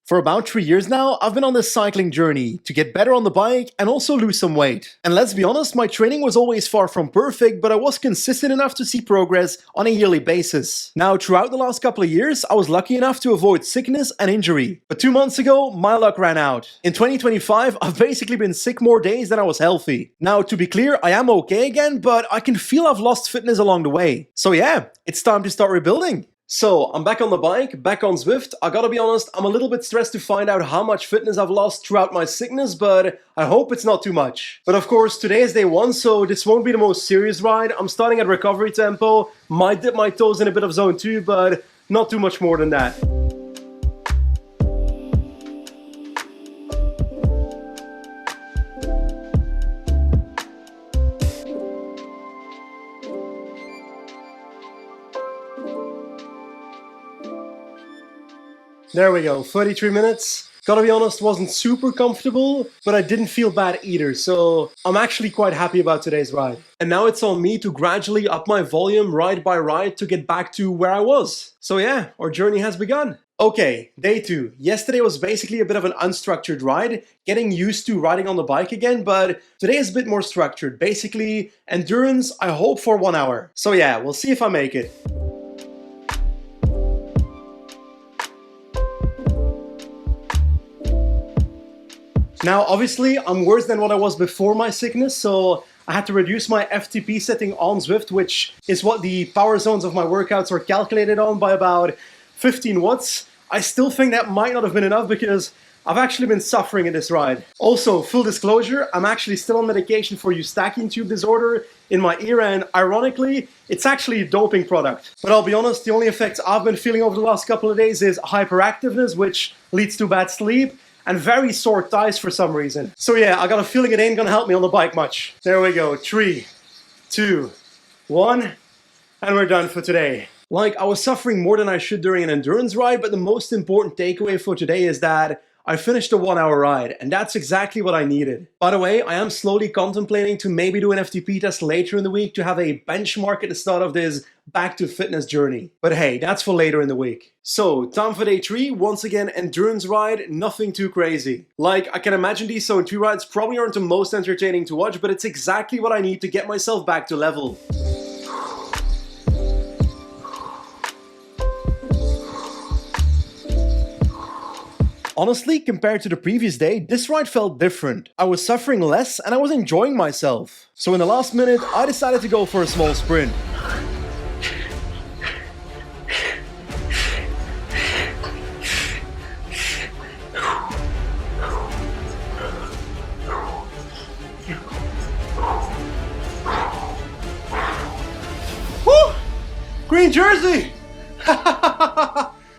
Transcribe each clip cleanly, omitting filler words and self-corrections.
For about 3 years now, I've been on this cycling journey to get better on the bike and also lose some weight. And let's be honest, my training was always far from perfect, but I was consistent enough to see progress on a yearly basis. Now, throughout the last couple of years, I was lucky enough to avoid sickness and injury. But 2 months ago, my luck ran out. In 2025, I've basically been sick more days than I was healthy. Now, to be clear, I am okay again, but I can feel I've lost fitness along the way. So yeah, it's time to start rebuilding. So, I'm back on the bike, back on Zwift. I gotta be honest, I'm a little bit stressed to find out how much fitness I've lost throughout my sickness, but I hope it's not too much. But of course, today is day 1, so this won't be the most serious ride. I'm starting at recovery tempo, might dip my toes in a bit of zone 2, but not too much more than that. There we go, 33 minutes. Gotta be honest, wasn't super comfortable, but I didn't feel bad either, so I'm actually quite happy about today's ride. And now it's on me to gradually up my volume ride by ride to get back to where I was. So yeah, our journey has begun. Okay, day 2. Yesterday was basically a bit of an unstructured ride, getting used to riding on the bike again, but today is a bit more structured. Basically, endurance, I hope for 1 hour. So yeah, we'll see if I make it. Now, obviously, I'm worse than what I was before my sickness, so I had to reduce my FTP setting on Zwift, which is what the power zones of my workouts are calculated on, by about 15 watts. I still think that might not have been enough because I've actually been suffering in this ride. Also, full disclosure, I'm actually still on medication for Eustachian tube disorder in my ear, and ironically, it's actually a doping product. But I'll be honest, the only effects I've been feeling over the last couple of days is hyperactiveness, which leads to bad sleep, and very sore thighs for some reason. So yeah, I got a feeling it ain't gonna help me on the bike much. There we go, 3, 2, 1, and we're done for today. Like, I was suffering more than I should during an endurance ride, but the most important takeaway for today is that I finished a 1 hour ride, and that's exactly what I needed. By the way, I am slowly contemplating to maybe do an FTP test later in the week to have a benchmark at the start of this back to fitness journey. But hey, that's for later in the week. So, time for day 3, once again endurance ride, nothing too crazy. Like, I can imagine these zone 2 rides probably aren't the most entertaining to watch, but it's exactly what I need to get myself back to level. Honestly, compared to the previous day, this ride felt different. I was suffering less and I was enjoying myself. So in the last minute, I decided to go for a small sprint. Woo! Green jersey!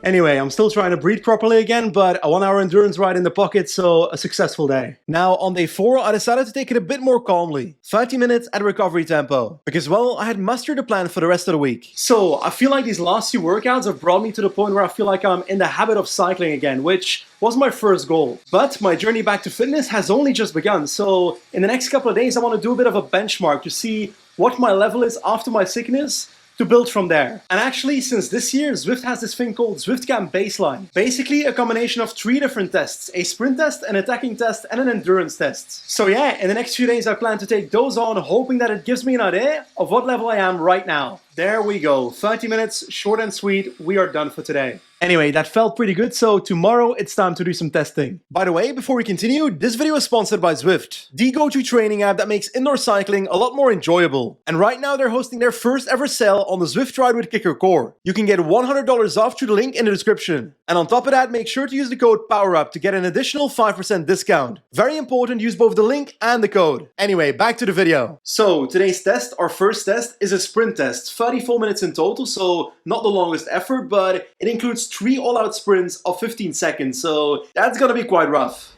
Anyway, I'm still trying to breathe properly again, but a 1 hour endurance ride in the pocket, so a successful day. Now, on day 4, I decided to take it a bit more calmly. 30 minutes at recovery tempo. Because, well, I had mustered a plan for the rest of the week. So, I feel like these last few workouts have brought me to the point where I feel like I'm in the habit of cycling again, which was my first goal. But my journey back to fitness has only just begun, so in the next couple of days I want to do a bit of a benchmark to see what my level is after my sickness, to build from there. And actually, since this year, Zwift has this thing called ZwiftCamp Baseline. Basically a combination of 3 different tests: a sprint test, an attacking test, and an endurance test. So yeah, in the next few days I plan to take those on, hoping that it gives me an idea of what level I am right now. There we go, 30 minutes, short and sweet, we are done for today. Anyway, that felt pretty good, so tomorrow it's time to do some testing. By the way, before we continue, this video is sponsored by Zwift, the go-to training app that makes indoor cycling a lot more enjoyable. And right now they're hosting their first ever sale on the Zwift Ride with Kicker Core. You can get $100 off through the link in the description. And on top of that, make sure to use the code POWERUP to get an additional 5% discount. Very important, use both the link and the code. Anyway, back to the video. So, today's test, our first test, is a sprint test. 34 minutes in total, so not the longest effort, but it includes 3 all-out sprints of 15 seconds, so that's gonna be quite rough.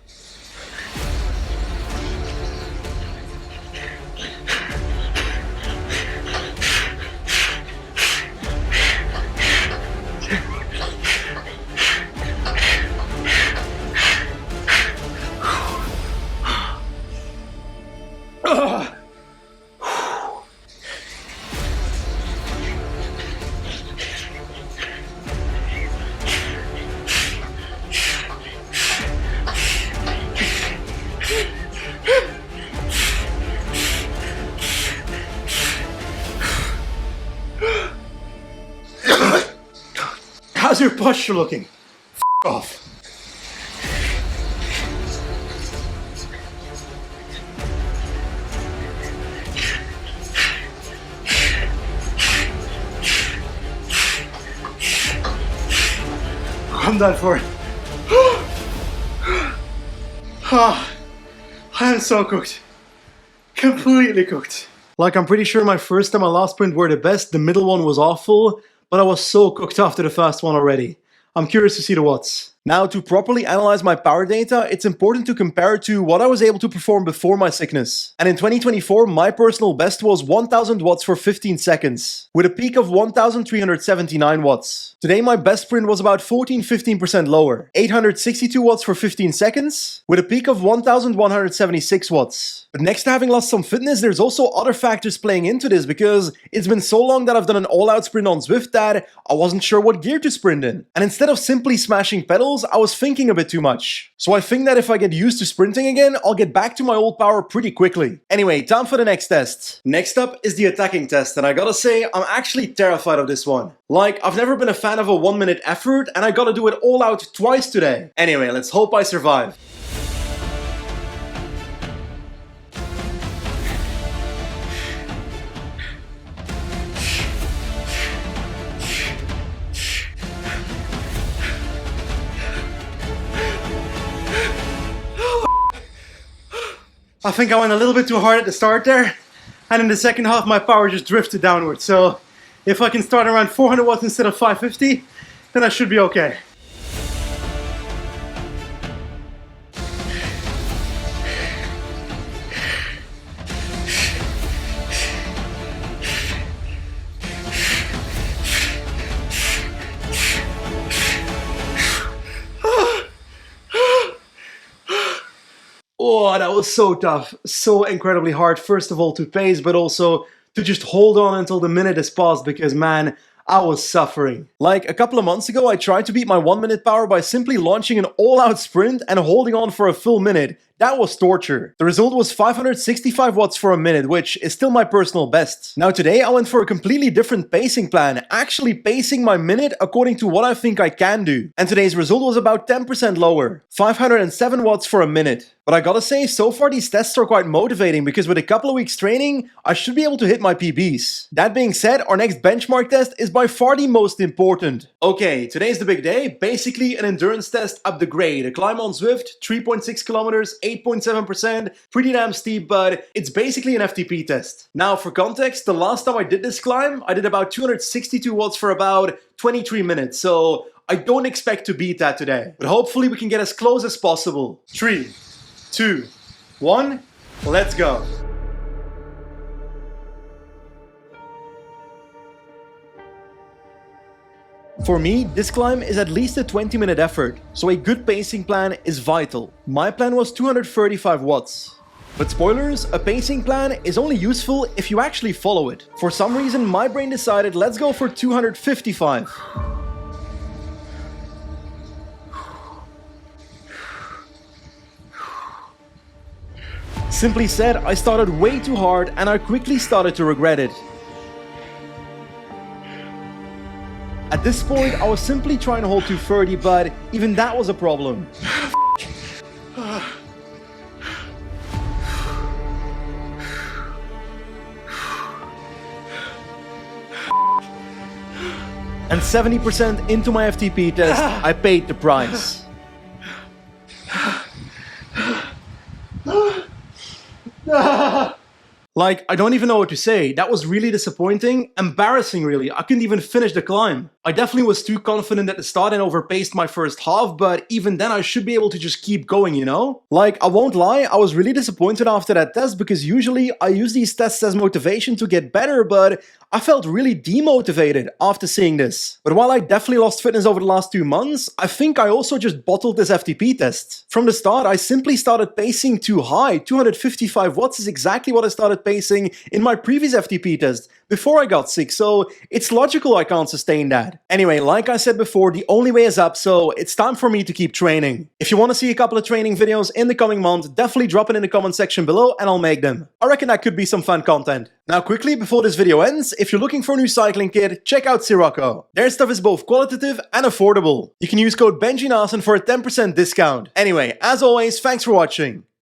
How's your posture looking? F off. I'm done for it. Ah, I am so cooked. Completely cooked. Like, I'm pretty sure my first and my last sprint were the best. The middle one was awful, but I was so cooked after the first one already. I'm curious to see the watts. Now, to properly analyze my power data, it's important to compare it to what I was able to perform before my sickness. And in 2024, my personal best was 1000 watts for 15 seconds, with a peak of 1379 watts. Today, my best sprint was about 14-15% lower, 862 watts for 15 seconds, with a peak of 1176 watts. But next to having lost some fitness, there's also other factors playing into this, because it's been so long that I've done an all-out sprint on Zwift that I wasn't sure what gear to sprint in. And instead of simply smashing pedals, I was thinking a bit too much. So I think that if I get used to sprinting again, I'll get back to my old power pretty quickly. Anyway, time for the next test. Next up is the attacking test, and I gotta say, I'm actually terrified of this one. Like, I've never been a fan of a 1-minute effort, and I gotta do it all out twice today. Anyway, let's hope I survive. I think I went a little bit too hard at the start there, and in the second half my power just drifted downwards. So if I can start around 400 watts instead of 550, then I should be okay. Oh, that was so tough. So incredibly hard, first of all, to pace, but also to just hold on until the minute has passed, because, man, I was suffering. Like, a couple of months ago, I tried to beat my 1-minute power by simply launching an all-out sprint and holding on for a full minute. That was torture. The result was 565 watts for a minute, which is still my personal best. Now today I went for a completely different pacing plan, actually pacing my minute according to what I think I can do. And today's result was about 10% lower, 507 watts for a minute. But I gotta say, so far these tests are quite motivating, because with a couple of weeks training, I should be able to hit my PBs. That being said, our next benchmark test is by far the most important. Okay, today's the big day, basically an endurance test up the grade. A climb on Zwift, 3.6 kilometers, 8.7%, pretty damn steep, but it's basically an FTP test. Now for context, the last time I did this climb, I did about 262 watts for about 23 minutes, so I don't expect to beat that today. But hopefully we can get as close as possible. 3, 2, 1, let's go. For me, this climb is at least a 20-minute effort, so a good pacing plan is vital. My plan was 235 watts. But spoilers, a pacing plan is only useful if you actually follow it. For some reason, my brain decided let's go for 255. Simply said, I started way too hard and I quickly started to regret it. At this point, I was simply trying to hold 230, but even that was a problem. And 70% into my FTP test, I paid the price. Like, I don't even know what to say. That was really disappointing. Embarrassing, really. I couldn't even finish the climb. I definitely was too confident at the start and overpaced my first half, but even then I should be able to just keep going, you know? Like, I won't lie, I was really disappointed after that test, because usually I use these tests as motivation to get better, but I felt really demotivated after seeing this. But while I definitely lost fitness over the last 2 months, I think I also just bottled this FTP test. From the start, I simply started pacing too high. 255 watts is exactly what I started pacing in my previous FTP test. before I got sick, so it's logical I can't sustain that. Anyway, like I said before, the only way is up, so it's time for me to keep training. If you want to see a couple of training videos in the coming month, definitely drop it in the comment section below and I'll make them. I reckon that could be some fun content. Now quickly, before this video ends, if you're looking for a new cycling kit, check out Sirocco. Their stuff is both qualitative and affordable. You can use code BenjiNasen for a 10% discount. Anyway, as always, thanks for watching.